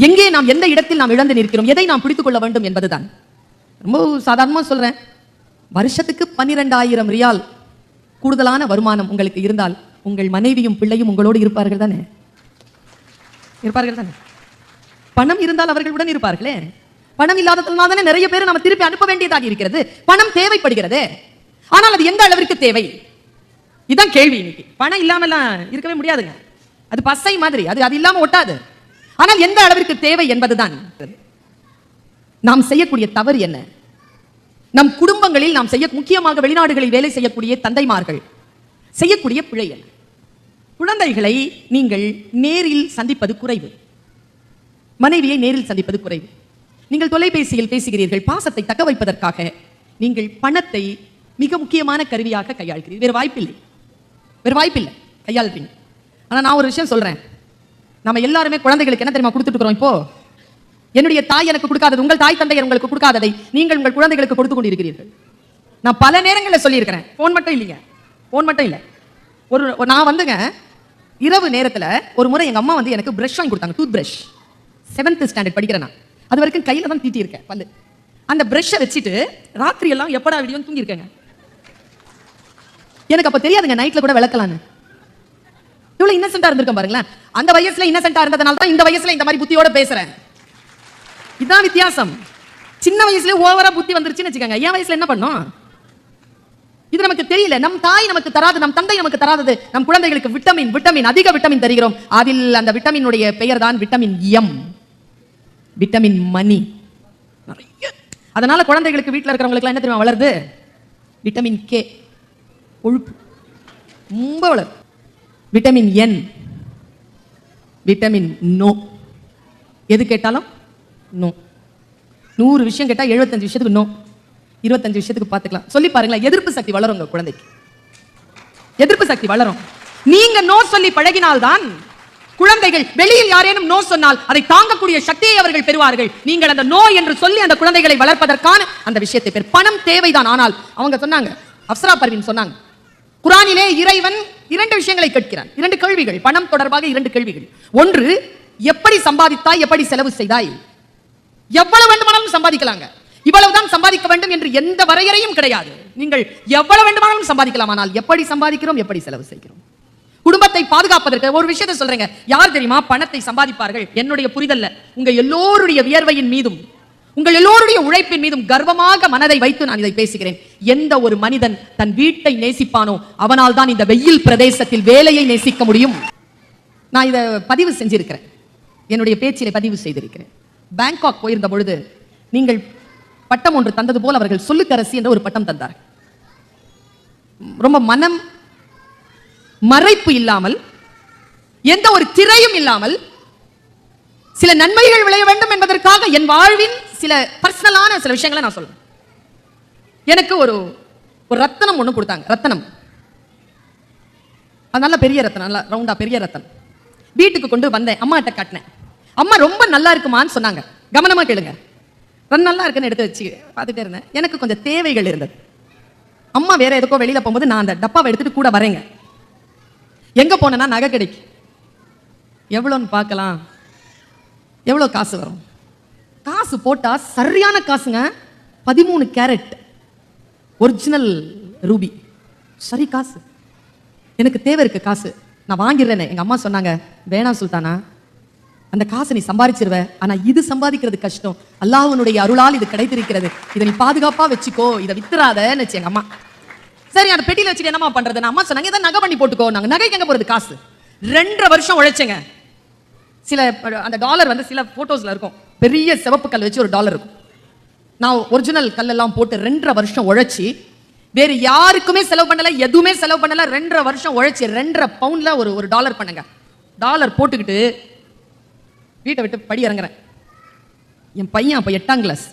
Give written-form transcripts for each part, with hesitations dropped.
எங்கே நாம் எந்த இடத்தில் நாம் இழந்து நிற்கிறோம், எதை நாம் பிடித்துக் கொள்ள வேண்டும் என்பதுதான். ரொம்ப சாதாரணமா சொல்றேன், வருஷத்துக்கு 12,000 ரியால் கூடுதலான வருமானம் உங்களுக்கு இருந்தால் உங்கள் மனைவியும் பிள்ளையும் உங்களோடு இருப்பார்கள் தானே? இருப்பார்கள் தானே? பணம் இருந்தால் அவர்கள் உடன் இருப்பார்களே. பணம் இல்லாததுனால தானே நிறைய பேர் நம்ம திருப்பி அனுப்ப வேண்டியதாக இருக்கிறது. பணம் தேவைப்படுகிறது, ஆனால் அது எந்த அளவிற்கு தேவை, இதான் கேள்வி. இன்னைக்கு பணம் இல்லாமலாம் இருக்கவே முடியாதுங்க, அது பசை மாதிரி, அது இல்லாம ஒட்டாது. ஆனால் எந்த அளவிற்கு தேவை என்பதுதான். நாம் செய்யக்கூடிய தவறு என்ன? நம் குடும்பங்களில் நாம் செய்ய, முக்கியமாக வெளிநாடுகளில் வேலை செய்யக்கூடிய தந்தைமார்கள் செய்யக்கூடிய பிழை என்ன? குழந்தைகளை நீங்கள் நேரில் சந்திப்பது குறைவு, மனைவியை நேரில் சந்திப்பது குறைவு. நீங்கள் தொலைபேசியில் பேசுகிறீர்கள். பாசத்தை தக்க வைப்பதற்காக நீங்கள் பணத்தை மிக முக்கியமான கருவியாக கையாள்கிறீர்கள். வேறு வாய்ப்பில்லை, வேறு வாய்ப்பில்லை, கையாளுறீங்க. ஆனால் நான் ஒரு விஷயம் சொல்றேன், நம்ம எல்லாருமே குழந்தைகளுக்கு என்ன தெரியுமா கொடுத்துட்டு இருக்கிறோம்? இப்போ என்னுடைய தாய் எனக்கு கொடுக்காதது, உங்கள் தாய் தந்தையர் உங்களுக்கு கொடுக்காததை நீங்கள் உங்கள் குழந்தைகளுக்கு கொடுத்து கொண்டிருக்கிறீர்கள். நான் பல நேரங்களில் சொல்லியிருக்கிறேன், போன் மட்டும் இல்லைங்க, போன் மட்டும் இல்லை. நான் வந்துங்க இரவு நேரத்தில் ஒரு முறை எங்க அம்மா வந்து எனக்கு பிரஷ் வாங்கி கொடுத்தாங்க, டூத் பிரஷ். 7th ஸ்டாண்டர்ட் படிக்கிறேன் நான், அது வரைக்கும் கையில தான் தீட்டி இருக்கேன் பல்லு. அந்த பிரஷ்ஷை வச்சுட்டு ராத்திரி எல்லாம் எப்படா விடியும் தூங்கி இருக்கேங்க. எனக்கு அப்ப தெரியாதுங்க நைட்ல கூட விளக்கலான்னு. இவ்வளவு இன்னசென்ட்டா இருந்திருக்கேன் பாருங்களேன். அந்த வயசுல இன்னசென்ட்டா இருந்ததுனால தான் இந்த வயசுல இந்த மாதிரி புத்தியோட பேசுறேன். இதான் வித்தியாசம். சின்ன வயசுல ஓவரா புத்தி வந்துருச்சுன்னு வச்சுக்கோங்க, என் வயசுல என்ன பண்ணும் இது நமக்கு தெரியல. நம் தாய் நமக்கு தராது, நம் தந்தை நமக்கு தராதது நம் குழந்தைகளுக்கு விட்டமின் அதிக விட்டமின் தருகிறோம். அதில் அந்த விட்டமினுடைய பெயர் தான் விட்டமின் எம், விட்டமின் மணி. அதனால குழந்தைகளுக்கு வீட்டில் இருக்கிறவங்களுக்கு என்ன தெரியுமா வளருது? விட்டமின் கே, கொழுப்பு ரொம்ப வளரும். விட்டமின் என், விட்டமின் நோ. எது கேட்டாலும் நோ. 100 விஷயம் கேட்டா 75 விஷயத்துக்கு நோ, 25 விஷயத்துக்கு பார்த்துக்கலாம். சொல்லி பாருங்களேன், எதிர்ப்பு சக்தி வளரும் உங்க குழந்தைக்கு, எதிர்ப்பு சக்தி வளரும். நீங்க நோ சொல்லி பழகினால்தான் குழந்தைகள் வெளியில் யாரேனும் நோ சொன்னால் அதை தாங்கக்கூடிய சக்தியை அவர்கள் பெறுவார்கள். நீங்கள் அந்த நோ என்று சொல்லி அந்த குழந்தைகளை வளர்ப்பதற்கான அந்த விஷயத்தை பெற பணம் தேவைதான். ஆனால் அவங்க சொன்னாங்க, அப்சரா பர்வீன் சொன்னாங்க, குர்ஆனிலே இறைவன் 2 விஷயங்களை கேட்கிறான், 2 கேள்விகள், பணம் தொடர்பாக 2 கேள்விகள். ஒன்று, எப்படி சம்பாதித்தாய், எப்படி செலவு செய்தாய். எவ்வளவு வேண்டுமானாலும் சம்பாதிக்கலாங்க, இவ்வளவுதான் சம்பாதிக்க வேண்டும் என்று எந்த வரையறையும் கிடையாது. நீங்கள் எவ்வளவு வேண்டுமானாலும் சம்பாதிக்கலாம், ஆனால் எப்படி சம்பாதிக்கிறோம், எப்படி செலவு செய்கிறோம். குடும்பத்தை பாதுகாப்பதற்கு ஒரு விஷயத்தை சொல்றேங்க, யார் தெரியுமா பணத்தை சம்பாதிப்பார்கள்? என்னுடைய புரிதல்ல, உங்க எல்லோருடைய வியர்வையின் மீதும் உங்கள் எல்லோருடைய உழைப்பின் மீதும் கர்வமாக மனதை வைத்து நான் இதை பேசுகிறேன். எந்த ஒரு மனிதன் தன் வீட்டை நேசிப்பானோ அவனால் தான் இந்த வெயில் பிரதேசத்தில் வேலையை நேசிக்க முடியும். நான் இதை பதிவு செஞ்சிருக்கிறேன், என்னுடைய பேச்சிலே பதிவு செய்திருக்கிறேன். பேங்காக் போயிருந்த பொழுது நீங்கள் பட்டம் ஒன்று தந்தது போல் அவர்கள் சொல்லுக்கரசி என்ற ஒரு பட்டம் தந்தார். ரொம்ப மனம் மறைப்பு இல்லாமல், எந்த ஒரு திரையும் இல்லாமல், சில நன்மைகள் விளைய வேண்டும் என்பதற்காக என் வாழ்வின் சில பர்சனலான சில விஷயங்களை நான் சொல்றேன். எனக்கு ஒரு ரத்தனம் ஒண்ணு கொடுத்தாங்க, ரத்தனம். அது நல்ல பெரிய ரத்தனம், நல்ல ரவுண்டா பெரிய ரத்தனம். வீட்டுக்கு கொண்டு வந்தேன், அம்மா கிட்ட காட்டினேன். அம்மா ரொம்ப நல்லா இருக்குமான்னு சொன்னாங்க. கவனமா கேளுங்க, நல்லா இருக்குன்னு எடுத்து வச்சு பார்த்துட்டே இருந்தேன். எனக்கு கொஞ்சம் தேவைகள் இருந்தது. அம்மா வேற எதுக்கோ வெளியில போகும்போது நான் அந்த டப்பாவை எடுத்துட்டு கூட வரேங்க. எங்க போனேன்னா நகை கடைக்கு. எவ்வளோன்னு பார்க்கலாம், எவ்வளோ காசு வரும். காசு போட்டா சரியான காசுங்க, 13 கேரட் ஒரிஜினல் ரூபி, சரி காசு. எனக்கு தேவை இருக்கு காசு, நான் வாங்கிடுறேன். எங்க அம்மா சொன்னாங்க, வேணாம் சுல்தானா, அந்த காசை நீ சம்பாதிச்சிருவ, ஆனா இது சம்பாதிக்கிறது கஷ்டம், அல்லாஹ்வுடைய அருளால் இது கிடைத்திருக்கிறது, இதை நீ பாதுகாப்பா வச்சுக்கோ, இதை வித்துறாதன்னு எங்க அம்மா. சரி, அந்த பெட்டியில வச்சுட்டு என்னமா பண்றது? அம்மா சொன்னாங்க, இதை நகை பண்ணி போட்டுக்கோ. நாங்க நகைக்கு எங்க போறது காசு? 2.5 வருஷம் உழைச்சேங்க. சில அந்த டாலர் வந்து சில போட்டோஸ்ல இருக்கும், பெரிய சிவப்பு கல் வச்சு ஒரு டாலர் இருக்கும். நான் ஒரிஜினல் கல்லெல்லாம் போட்டு 2.5 வருஷம் உழைச்சி, வேறு யாருக்குமே செலவு பண்ணல, எதுவுமே செலவு பண்ணல. 2.5 வருஷம் உழைச்சி 2.5 பவுண்ட்ல ஒரு டாலர் பண்ணுங்க. டாலர் போட்டுக்கிட்டு வீட்டை விட்டு படி இறங்குறேன். என் பையன் அப்ப 8ஆம் கிளாஸ்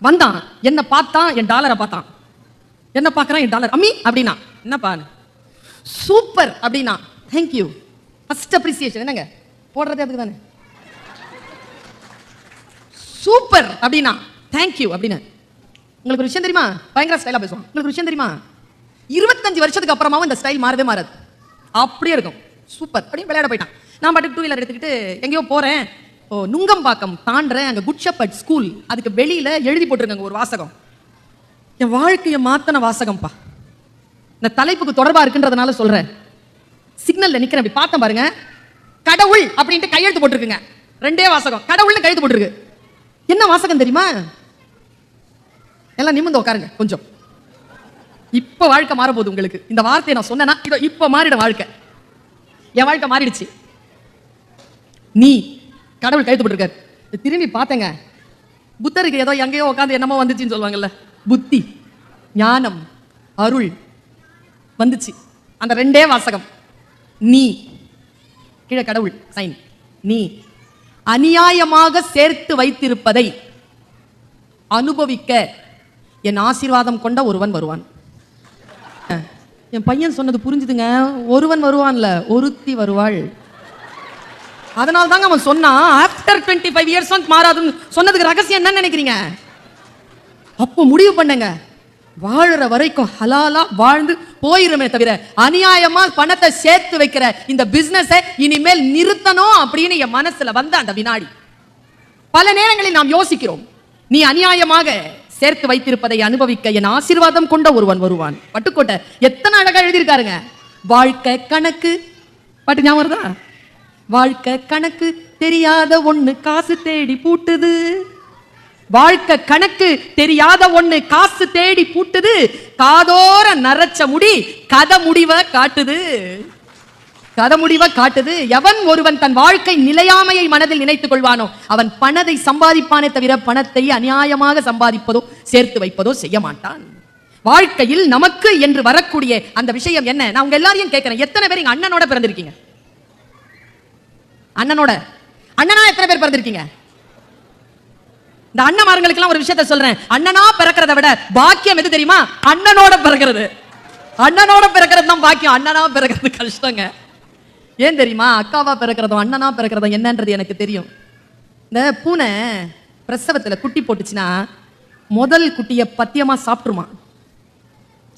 வந்தான். என்ன பார்த்தான், என் டாலரை பார்த்தான். என்ன பார்க்கறான், என் டாலர். அம்மி அப்படின்னா, என்னப்பா? சூப்பர் அப்படின்னா, தேங்க்யூ, ஃபர்ஸ்ட் அப்ரிசியேஷன். என்னங்க போடுறதே அதுக்கு தானே. சூப்பர் அப்படின்னா தேங்க்யூ அப்படின்னு. உங்களுக்கு ஒரு விஷயம் தெரியுமா, பயங்கர ஸ்டைலா பேசுவோம். உங்களுக்கு ஒரு விஷயம் தெரியுமா, 25 வருஷத்துக்கு அப்புறமாவும் இந்த ஸ்டைல் மாறவே மாறாது, அப்படியே இருக்கும். சூப்பர் அப்படின்னு விளையாட போயிட்டான். நான் பாட்டுக்கு 2 வீலர் எடுத்துக்கிட்டு எங்கேயோ போறேன். நுங்கம்பாக்கம் தாண்டறேன். அங்க குட் ஷெப்பர்ட் ஸ்கூல், அதுக்கு வெளியில எழுதி போட்டிருக்காங்க ஒரு வாசகம். என் வாழ்க்கையை மாத்தன வாசகம்ப்பா. இந்த தலைப்புக்கு தொடர்பா இருக்குன்றதுனால சொல்றேன். சிக்னல்ல நிக்கிறேன், அப்படி பார்த்தேன் பாருங்க, கடவுள் அப்படின்ட்டு கையெழுத்து போட்டிருக்குங்க. 2 வாசகம், கடவுள்னு கையெழுத்து போட்டிருக்கு. என்ன வாசகம் தெரியுமா? எல்லாம் நிமிர்ந்து உட்காருங்க கொஞ்சம். இப்ப வாழ்க்கை மாற போகுது உங்களுக்கு. இந்த வார்த்தையை நான் சொன்னேன்னா இப்ப மாறிடும் வாழ்க்கை. என் வாழ்க்கை மாறிடுச்சு. நீ கடவுள் கையெழுத்து போட்டிருக்காரு. திரும்பி பார்த்தேங்க, புத்தருக்கு ஏதோ எங்கேயோ உட்காந்து என்னமோ வந்துச்சுன்னு சொல்லுவாங்கல்ல, புத்தி, ஞானம், அருள் வந்துச்சு. அந்த 2 வாசகம். நீ கீழே கடவுள் சைன். நீ அநியாயமாக சேர்த்து வைத்திருப்பதை அனுபவிக்க என் ஆசீர்வாதம் கொண்ட ஒருவன் வருவான். என் பையன் சொன்னது புரிஞ்சுதுங்க. ஒருவன் வருவான்ல, ஒருத்தி வருவாள். அதனால தாங்க அவன் சொன்னான் ஆஃப்டர் 25 இயர்ஸ் மாறாதுன்னு சொன்னதுக்கு ரகசியம் என்ன நினைக்கிறீங்க? அப்போ முடிவு பண்ணுங்க, வாழற வரைக்கும் ஹலாலா வாழ்ந்து போயிருமே தவிர அநியாயமா பணத்தை சேர்த்து வைக்கிற இந்த பிசினஸ் இனிமேல் நிறுத்தணும் அப்படின்னு என் மனசுல வந்த அந்த வினாடி. பல நேரங்களில் நாம் யோசிக்கிறோம், நீ அநியாயமாக சேர்த்து வைத்திருப்பதை அனுபவிக்க என் ஆசீர்வாதம் கொண்ட ஒருவன் வருவான். பட்டுக்கோட்டை எத்தனை அழகா எழுதியிருக்காருங்க. வாழ்க்கை கணக்கு பாட்டு ஞாபகம் வருதா? வாழ்க்கை கணக்கு தெரியாத ஒண்ணு காசு தேடி பூட்டுது. வாழ்க்கை கணக்கு தெரியாத ஒண்ணு காசு தேடி பூட்டுது. காதோர நரச்ச முடி கதை முடிவை காட்டுது. கதை முடிவை காட்டுது. எவன் ஒருவன் தன் வாழ்க்கை நிலையாமையை மனதில் நினைத்துக் கொள்வானோ அவன் பணத்தை சம்பாதிப்பானே தவிர பணத்தை அநியாயமாக சம்பாதிப்பதோ சேர்த்து வைப்பதோ செய்ய மாட்டான். வாழ்க்கையில் நமக்கு என்று வரக்கூடிய அந்த விஷயம் என்ன? நான் உங்க எல்லாரையும் கேட்கிறேன், எத்தனை பேர் இங்க அண்ணனோட பிறந்திருக்கீங்க? அண்ணனோட அண்ணனா எத்தனை பேர் பிறந்திருக்கீங்க? இந்த அண்ணமார்களுக்கு எல்லாம் ஒரு விஷயத்தை சொல்றேன், அண்ணனா பிறக்கிறத விட பாக்கியம் எது தெரியுமா? அண்ணனோட பிறக்கிறது. அண்ணனோட பிறக்கிறது தான் பாக்கியம். அண்ணனா பிறக்கிறது கஷ்டங்க. ஏன் தெரியுமா? அக்காவா பிறக்கிறதும் அண்ணனா பிறக்கிறதும் என்னன்றது எனக்கு தெரியும். இந்த பூனை பிரசவத்துல குட்டி போட்டுச்சுன்னா முதல் குட்டியை பத்தியமா சாப்பிட்டுருமா.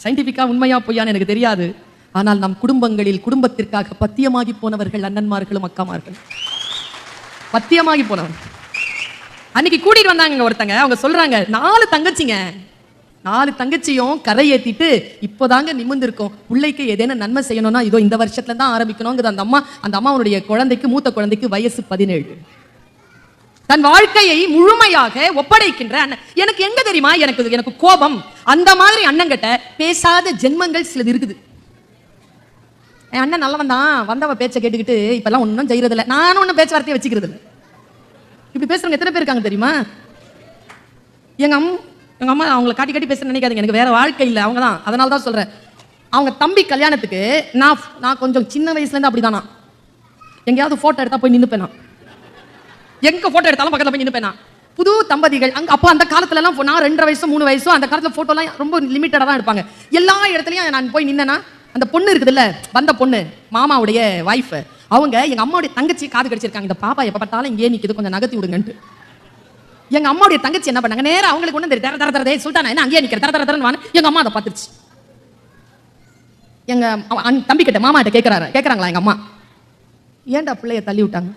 சயின்டிபிக்கா உண்மையா பொய்யான்னு எனக்கு தெரியாது. ஆனால் நம் குடும்பங்களில் குடும்பத்திற்காக பத்தியமாகி போனவர்கள் அண்ணன்மார்களும் அக்காமார்கள். பத்தியமாகி போனவர்கள். அன்னைக்கு கூட்டிட்டு வந்தாங்க ஒருத்தங்க, அவங்க சொல்றாங்க 4 தங்கச்சிங்க, 4 தங்கச்சியும் கரை ஏத்திட்டு இப்போதாங்க நிமிர்ந்திருக்கும். பிள்ளைக்கு ஏதேனும் நன்மை செய்யணும்னா இதோ இந்த வருஷத்துல தான் ஆரம்பிக்கணுங்கிறது அந்த அம்மாவுடைய குழந்தைக்கு, மூத்த குழந்தைக்கு வயசு 17. தன் வாழ்க்கையை முழுமையாக ஒப்படைக்கின்ற அண்ணன். எனக்கு எங்க தெரியுமா எனக்கு கோபம், அந்த மாதிரி அண்ணங்கிட்ட பேசாத ஜென்மங்கள் சிலது இருக்குது. என் அண்ணன் நல்லவன் தான், வந்தவ பேச்சை கேட்டுக்கிட்டு இப்பெல்லாம் ஒன்றும் செய்யறது இல்லை. நானும் ஒன்றும் பேச்சுவார்த்தையை வச்சுக்கிறது இல்லை. இப்படி பேசுறவங்க எத்தனை பேர் இருக்காங்க தெரியுமா? எங்க அம்மா அவங்களை காட்டி காட்டி பேசுறேன்னு நினைக்காதீங்க, எனக்கு வேற வாழ்க்கை இல்லை, அவங்க தான். அதனால தான் சொல்றேன். அவங்க தம்பி கல்யாணத்துக்கு நான் கொஞ்சம் சின்ன வயசுல இருந்து அப்படிதானா, எங்கேயாவது போட்டோ எடுத்தா போய் நின்னுப்பேனா, எங்க போட்டோ எடுத்தாலும் பக்கத்துல போய் நின்னுப்பேனா. புது தம்பதிகள் அங்க அப்போ அந்த காலத்துல எல்லாம் நான் 2.5 வயசு 3 வயசோ அந்த காலத்துல போட்டோ எல்லாம் ரொம்ப லிமிட்டடா தான் எடுப்பாங்க. எல்லா இடத்துலயும் நான் போய் நின்னா அந்த பொண்ணு இருக்குதுல்ல, வந்த பொண்ணு மாமாவுடைய வைஃப், அவங்க எங்க அம்மாவுடைய தங்கச்சி காது கடிச்சிருக்காங்க. இந்த பாப்பா எப்ப பார்த்தாலும் இங்கே நிக்குது, கொஞ்சம் நகர்த்தி விடுங்கன்ட்டு. எங்க அம்மாவுடைய தங்கச்சி என்ன பண்ணாங்க, நேரம் அவங்களுக்கு ஒண்ணு தர தர தரதே சொல்லிட்டானே என்ன அங்கேயே நிக்கிற தர தர தரன்னு. எங்க அம்மா அதை பார்த்துருச்சு. எங்க தம்பி கிட்ட மாமா கிட்ட கேட்கறாங்களா எங்க அம்மா, ஏன்டா பிள்ளைய தள்ளி விட்டாங்க?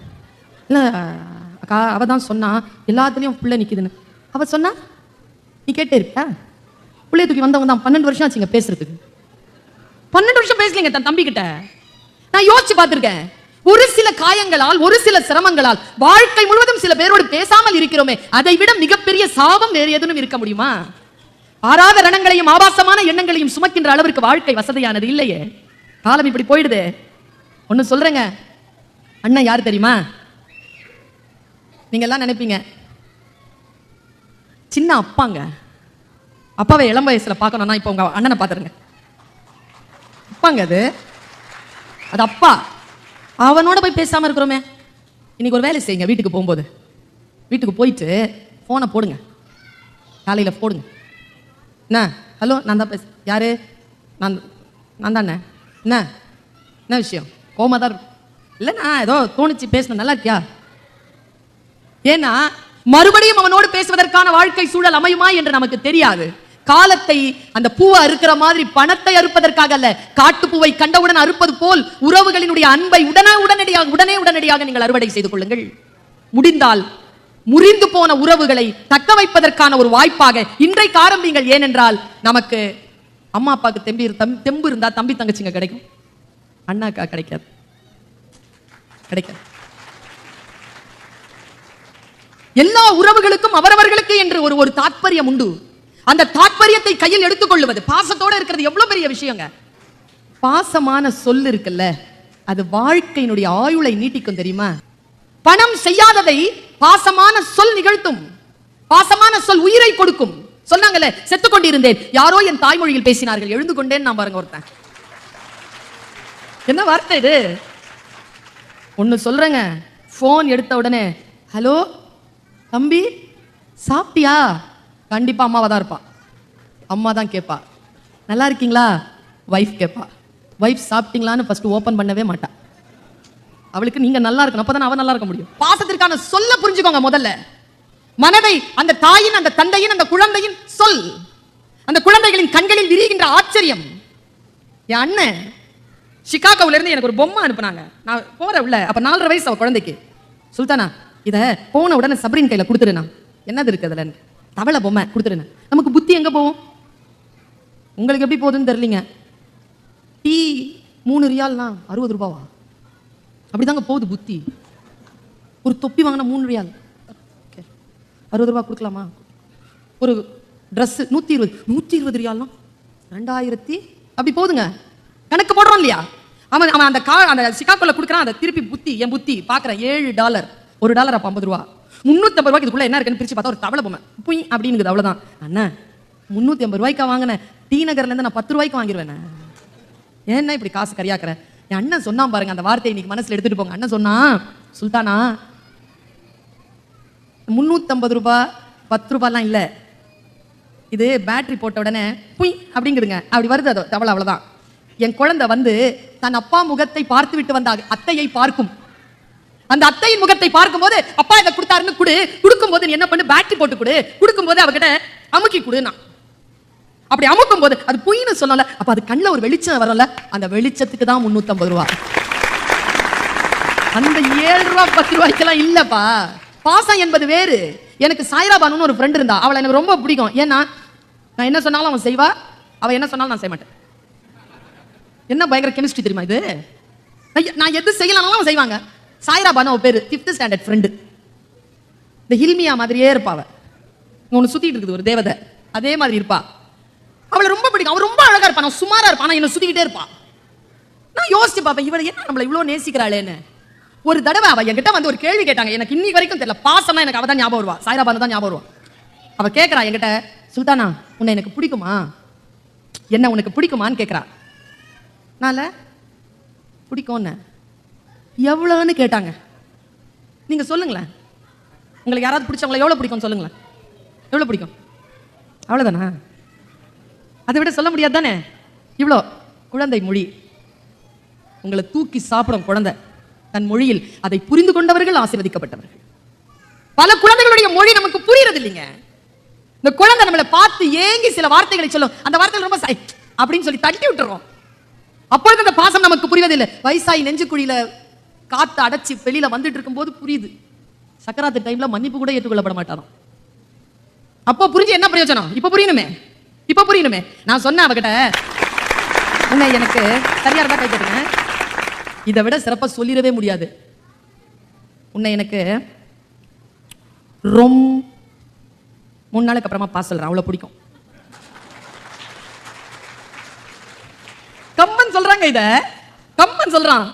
இல்ல அக்கா, அவ தான் சொன்னா எல்லாத்துலயும் பிள்ளை நிக்குதுன்னு. அவ சொன்னா நீ கேட்டே இருப்ப. பிள்ளைய தூக்கி வந்தவங்க தான் 12 வருஷம் ஆச்சுங்க பேசுறதுக்கு. 12 வருஷம் பேசலீங்க தன் தம்பி கிட்ட. நான் யோசிச்சு பார்த்திருக்கேன். ஒரு சில காயங்களால், ஒரு சில சிரமங்களால் வாழ்க்கை முழுவதும் சில பேரோடு பேசாமல் இருக்கிறோமே, அதை விட மிகப்பெரிய சாபம் வேறு எதுவும் இருக்க முடியுமா? ஆறாத ரணங்களையும் ஆபாசமான எண்ணங்களையும் சுமக்கின்ற அளவிற்கு வாழ்க்கை வசதியானது இல்லையே. காலம் இப்படி போயிடுது. ஒண்ணு சொல்றேங்க, அண்ணன் யாரு தெரியுமா? நீங்க எல்லாம் நினைப்பீங்க சின்ன அப்பாங்க. அப்பாவை இளம் வயசுல பார்க்கணும்னா இப்ப உங்க அண்ணனை பாத்துருங்க. அப்பாங்க அது அப்பா. அவனோட போய் பேசாம இருக்கிறோமே. இன்னைக்கு ஒரு வேலை செய்யுங்க, வீட்டுக்கு போகும்போது வீட்டுக்கு போயிட்டு போனை போடுங்க, காலையில போடுங்க. என்ன ஹலோ, நான் தான் பேச. யாரு? நான் தானே. என்ன விஷயம்? கோமா தான் இருக்கும். இல்லைண்ணா ஏதோ தோணுச்சு பேசணும். நல்லா இருக்கியா? ஏன்னா மறுபடியும் அவனோடு பேசுவதற்கான வாழ்க்கை சூழல் அமையுமா என்று நமக்கு தெரியாது. காலத்தை அந்த பூவை அறுக்கிற மாதிரி பணத்தை அறுப்பதற்காக அல்ல, காட்டுப்பூவை கண்டவுடன் அறுப்பது போல் உறவுகளினுடைய அன்பை உடனடியாக நீங்கள் அறுவடை செய்து கொள்ளுங்கள். முடிந்தால் முறிந்து போன உறவுகளை தக்க வைப்பதற்கான ஒரு வாய்ப்பாக இன்றைக்கு ஆரம்பிங்கள். ஏனென்றால் நமக்கு அம்மா அப்பாவுக்கு தெம்பு இருந்தா தம்பி தங்கச்சிங்க கிடைக்கும், அண்ணாக்கா கிடைக்காது. எல்லா உறவுகளுக்கும் அவரவர்களுக்கு என்று ஒரு தாற்பயம் உண்டு. அந்த தாற்பயத்தை கையில் எடுத்துக் கொள்வது, பாசத்தோட இருக்கிறது எவ்வளவு பெரிய விஷயங்க. பாசமான சொல் இருக்குல்ல, அது வாழ்க்கையினுடைய ஆயுளை நீட்டிக்கும் தெரியுமா? பணம் செய்யாததை பாசமான சொல் நிகழ்த்தும். பாசமான சொல் உயிரை கொடுக்கும். சொன்னாங்கல்ல, செத்துக் கொண்டிருந்தேன், யாரோ என் தாய்மொழியில் பேசினார்கள், எழுந்து கொண்டேன். நான் பாருங்க ஒருத்தன், என்ன வார்த்தை இது? ஒன்னு சொல்றேங்க, போன் எடுத்த உடனே ஹலோ தம்பி சாப்பிட்டியா? கண்டிப்பா அம்மாவா தான் இருப்பா. அம்மா தான் கேட்பா நல்லா இருக்கீங்களா, வைஃப் கேட்பா. வைஃப் சாப்பிட்டீங்களான்னு ஃபர்ஸ்ட் ஓபன் பண்ணவே மாட்டா. அவளுக்கு நீங்க நல்லா இருக்கணும், அப்பதான் அவன் நல்லா இருக்க முடியும். பாசத்திற்கான சொல்ல புரிஞ்சுக்கோங்க. முதல்ல மனதை, அந்த தாயின், அந்த தந்தையின், அந்த குழந்தையின் சொல், அந்த குழந்தைகளின் கண்களில் விரிகின்ற ஆச்சரியம். என் அண்ணன் சிகாகோல இருந்து எனக்கு ஒரு பொம்மை அனுப்புனாங்க. நான் போறேன் உள்ள, அப்ப 4.5 வயசு அவ குழந்தைக்கு. சுல்தானா, இத போன உடனே சப்ரின் கையில கொடுத்துருனா. என்னது இருக்கு அதுல? தவளை பொம்மை கொடுத்துருன. நமக்கு புத்தி எங்க போகும்? உங்களுக்கு எப்படி போகுதுன்னு தெரியலீங்க. டீ 3 ரியால்னா 60 ரூபாவா? அப்படிதாங்க போகுது புத்தி. ஒரு தொப்பி வாங்கினா 3 ரியால், 60 ரூபாய் கொடுக்கலாமா? ஒரு ட்ரெஸ் 120 ரியால்னா 2000 அப்படி போகுதுங்க. கணக்கு போடுறோம் இல்லையா? அவன் அந்த சிகாகோல கொடுக்குறான். அதை திருப்பி புத்தி, என் புத்தி பாக்குறேன், $7 $1 அப்ப 50 ரூபா. 350 ரூபாய்க்கு இதுக்குள்ள என்ன இருக்குன்னு பிரிச்சு பார்த்தா ஒரு தவளை பொம்மை புய் அப்படின்னு. அவ்வளவுதான் அண்ணா, 350 ரூபாய்க்கா வாங்கினேன், டி நகர்ல இருந்து நான் 10 ரூபாய்க்கு வாங்கிடுவேன். ஏன்னா இப்படி காசு கரியாக்குறேன்? என் அண்ணன் சொன்னா பாருங்க, அந்த வார்த்தையை இன்னைக்கு மனசுல எடுத்துட்டு போங்க. அண்ணன் சொன்னா, சுல்தானா 350 ரூபாய் 10 ரூபாய்லாம் இல்ல, இது பேட்டரி போட்ட உடனே புய் அப்படிங்குதுங்க, அப்படி வருது அது தவளை. அவ்வளவுதான். என் குழந்தை வந்து தன் அப்பா முகத்தை பார்த்து விட்டு வந்த அத்தையை பார்க்கும். அந்த அத்தையின் முகத்தை பார்க்கும் போது, அப்பா இதை கொடுத்தாருன்னு கொடுக்கும் போது என்ன பண்ணு, பேட்டரி போட்டு கொடுக்கும் போது அவகிட்ட அமுக்கி கொடுனா. அப்படி அமுக்கும் போது அது புயின்னு சொல்லல, அப்ப அது கண்ணில் ஒரு வெளிச்சம் வரல. அந்த வெளிச்சத்துக்கு தான் 350 ரூபாய். அந்த 7 ரூபாய் 10 ரூபாய்க்கெல்லாம் இல்லப்பா. பாசம் என்பது வேறு. எனக்கு சாய்ரா பானுன்னு ஒரு ஃப்ரெண்ட் இருந்தா, அவளை எனக்கு ரொம்ப பிடிக்கும். ஏன்னா நான் என்ன சொன்னாலும் அவன் செய்வா, அவ என்ன சொன்னாலும் நான் செய்ய மாட்டேன். என்ன பயங்கர கெமிஸ்ட்ரி தெரியுமா இது? நான் எது செய்யலாம் அவன் செய்வாங்க. சாய்ரா பானு பேரு, 5th ஸ்டாண்டர்ட் ஃப்ரெண்டு. இந்த ஹில்மியா மாதிரியே இருப்பா. அவ ஒன்று சுத்திட்டு இருக்குது ஒரு தேவதை, அதே மாதிரி இருப்பா. அவளை ரொம்ப பிடிக்கும். அவன் ரொம்ப அழகா இருப்பான், நான் சுமாரா இருப்பான், என்ன சுத்திக்கிட்டே இருப்பான். நான் யோசிச்சு பார்ப்பேன், இவளை என்ன நம்மளை இவ்வளோ நேசிக்கிறாளேன்னு. ஒரு தடவை அவ என்கிட்ட வந்து ஒரு கேள்வி கேட்டாங்க, எனக்கு இன்னி வரைக்கும் தெரியல. பாசம்னா எனக்கு அவ தான் ஞாபகம் வருவா, சாய்ரா பானு தான் ஞாபகம் வருவா. அவ கேட்கறா என்கிட்ட, சுல்தானா உன்னை எனக்கு பிடிக்குமா, என்ன உனக்கு பிடிக்குமான்னு கேட்கறா. நால பிடிக்கும்னு. எவ்வளோன்னு கேட்டாங்க. நீங்க சொல்லுங்களேன், உங்களுக்கு யாராவது பிடிச்சவங்களை எவ்வளவு பிடிக்கும் சொல்லுங்களேன். எவ்வளவு பிடிக்கும்? அவ்வளவுதானா? அதை விட சொல்ல முடியாது தானே? இவ்வளோ குழந்தை மொழி. உங்களை தூக்கி சாப்பிடும் குழந்தை தன் மொழியில். அதை புரிந்து கொண்டவர்கள் ஆசீர்வதிக்கப்பட்டவர்கள். பல குழந்தைகளுடைய மொழி நமக்கு புரியறது இல்லைங்க. இந்த குழந்தை நம்மளை பார்த்து ஏங்கி சில வார்த்தைகளை சொல்லும், அந்த வார்த்தைகள் ரொம்ப அப்படின்னு சொல்லி தட்டி விட்டுறோம். அப்பொழுது அந்த பாசம் நமக்கு புரிவதில்லை. வயசாகி நெஞ்சுக்குழியில காத்து அடைச்சி வெளியில வந்துட்டு இருக்கும் போது புரியுது. சக்கராத்து டைம்ல மன்னிப்பு கூட ஏற்றுக்கொள்ளப்பட மாட்டாராம். அப்போ புரிஞ்சு என்ன பிரயோஜனம்? இப்ப புரியணுமே. நான் சொன்ன அவகிட்ட, உன்னை எனக்கு சரியா இருந்தா கை தட்டுங்க, இதை விட சிறப்பா சொல்லிடவே முடியாது. உன்னை எனக்கு ரொம்ப 3 நாளுக்கு அப்புறமா பாஸ் சொல்றேன், அவ்வளவு பிடிக்கும். கம்பன் சொல்றாங்க, இத கம்பன் சொல்றான்.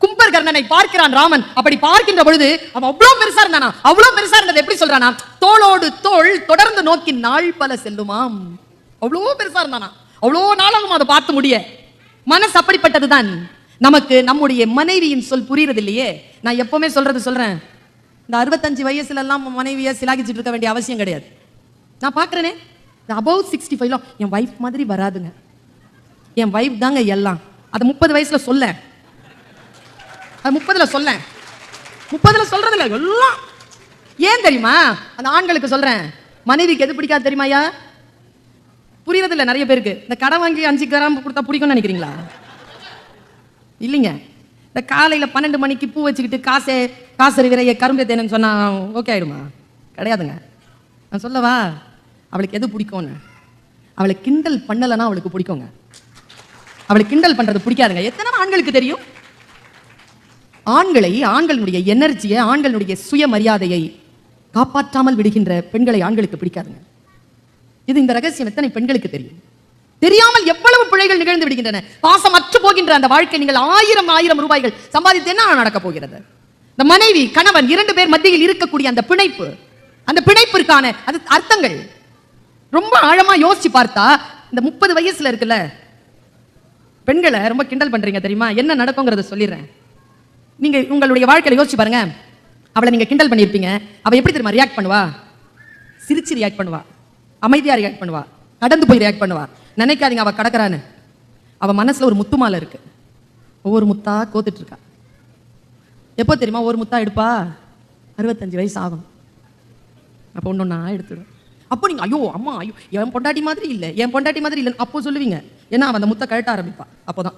கும்பகர்ணனை பார்க்கிறான் ராமன். அப்படி பார்க்கின்ற பொழுது அவன் அவ்வளவு பெருசா இருந்தானா, அவ்வளவு பெருசா இருந்தது. எப்படி சொல்றானா, தோளோடு தோள் தொடர்ந்து நோக்கி நாள் பல செல்லுமாம். அவ்வளவு பெருசா இருந்தானா, அவ்வளவு நாளாகும் அதை பார்த்து முடிய. மனசு அப்படிப்பட்டதுதான். நமக்கு நம்முடைய மனைவியின் சொல் புரியறது இல்லையே. நான் எப்பவுமே சொல்றேன், இந்த 65 வயசுல எல்லாம் மனைவியை சிலாகிச்சுட்டு இருக்க வேண்டிய அவசியம் கிடையாது. நான் பாக்குறேனே, above 65 என் வைஃப் மாதிரி வராதுங்க. என் வைஃப் தாங்க எல்லாம். அது 30 வயசுல சொல்ல, அது 30ல சொல்ல, 30ல சொல்றது இல்ல எல்லாம். ஏன் தெரியுமா? அந்த ஆண்களுக்கு சொல்றேன், மனைவிக்கு எது பிடிக்காது தெரியுமாயா? புரியறது இல்ல நிறைய பேருக்கு. இந்த கடன் வாங்கி 5 கிராம் கொடுத்தா பிடிக்கும்னு நினைக்கிறீங்களா? இல்லைங்க. இந்த காலையில 12 மணிக்கு பூ வச்சுக்கிட்டு காசரி விரைய கரும்பு தேனன்னு சொன்னா ஓகே ஆயிடுமா? கிடையாதுங்க. நான் சொல்லவா, அவளுக்கு எது பிடிக்கும்னு? அவளை கிண்டல் பண்ணலன்னா அவளுக்கு பிடிக்குங்க. அவளை கிண்டல் பண்றது பிடிக்காதுங்க. எத்தனை ஆண்களுக்கு தெரியும்? ஆண்களுடைய எனர்ஜியை, ஆண்களுடைய சுயமரியாதையை காப்பாற்றாமல் விடுகின்ற பெண்களை ஆண்களுக்கு பிடிக்காதுங்க. இது இந்த ரகசியம் எத்தனை பெண்களுக்கு தெரியும்? தெரியாமல் எவ்வளவு பிழைகள் நிகழ்ந்து விடுகின்றன. பாசம் அற்று போகின்ற அந்த வாழ்க்கை. நீங்கள் 1000 ரூபாய்கள் சம்பாதித்து என்ன நடக்க போகிறது? இந்த மனைவி கணவன் 2 பேர் மத்தியில் இருக்கக்கூடிய அந்த பிணைப்பு, அந்த பிணைப்பிற்கான அது அர்த்தங்கள் ரொம்ப ஆழமா யோசிச்சு பார்த்தா, இந்த 30 வயசுல இருக்குல்ல பெண்களை ரொம்ப கிண்டல் பண்றீங்க தெரியுமா? என்ன நடக்கும்ங்கறத சொல்லிடுறேன். நீங்க உங்களுடைய வாழ்க்கையில யோசிச்சு பாருங்க. அவளை நீங்க கிண்டல் பண்ணிருப்பீங்க. அவ எப்படி தெரியுமா ரியாக்ட் பண்ணுவா? சிரிச்சு ரியாக்ட் பண்ணுவா, அமைதியா ரியாக்ட் பண்ணுவா, கடந்து போய் ரியாக்ட் பண்ணுவா. நினைக்காதீங்க அவ கடக்கறான்னு. அவ மனசுல ஒரு முத்து மாலை இருக்கு. ஒவ்வொரு முத்தா கோத்துட்டு இருக்கா. எப்போ தெரியுமா ஒரு முத்தா எடுப்பா? 65 வயசு ஆகும். அப்போ ஒன்னொன்னா எடுத்துடும். அப்போ நீங்க ஐயோ அம்மா ஐயோ என் பொண்டாட்டி மாதிரி இல்லை அப்போ சொல்லுவீங்க. ஏன்னா அவன் அந்த முத்த கழட்ட ஆரம்பிப்பா. அப்போதான்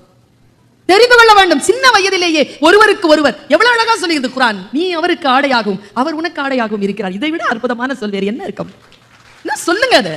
தெரிந்து கொள்ள வேண்டும். சின்ன வயதிலேயே ஒருவருக்கு ஒருவர். எவ்வளவு அழகா சொல்லுகிறது குர்ஆன். நீ அவருக்கு ஆடையாகும், அவர் உனக்கு ஆடையாகவும் இருக்கிறார். இதை விட அற்புதமான சொல் வேறு என்ன இருக்கும்? சொல்லுங்க அதை.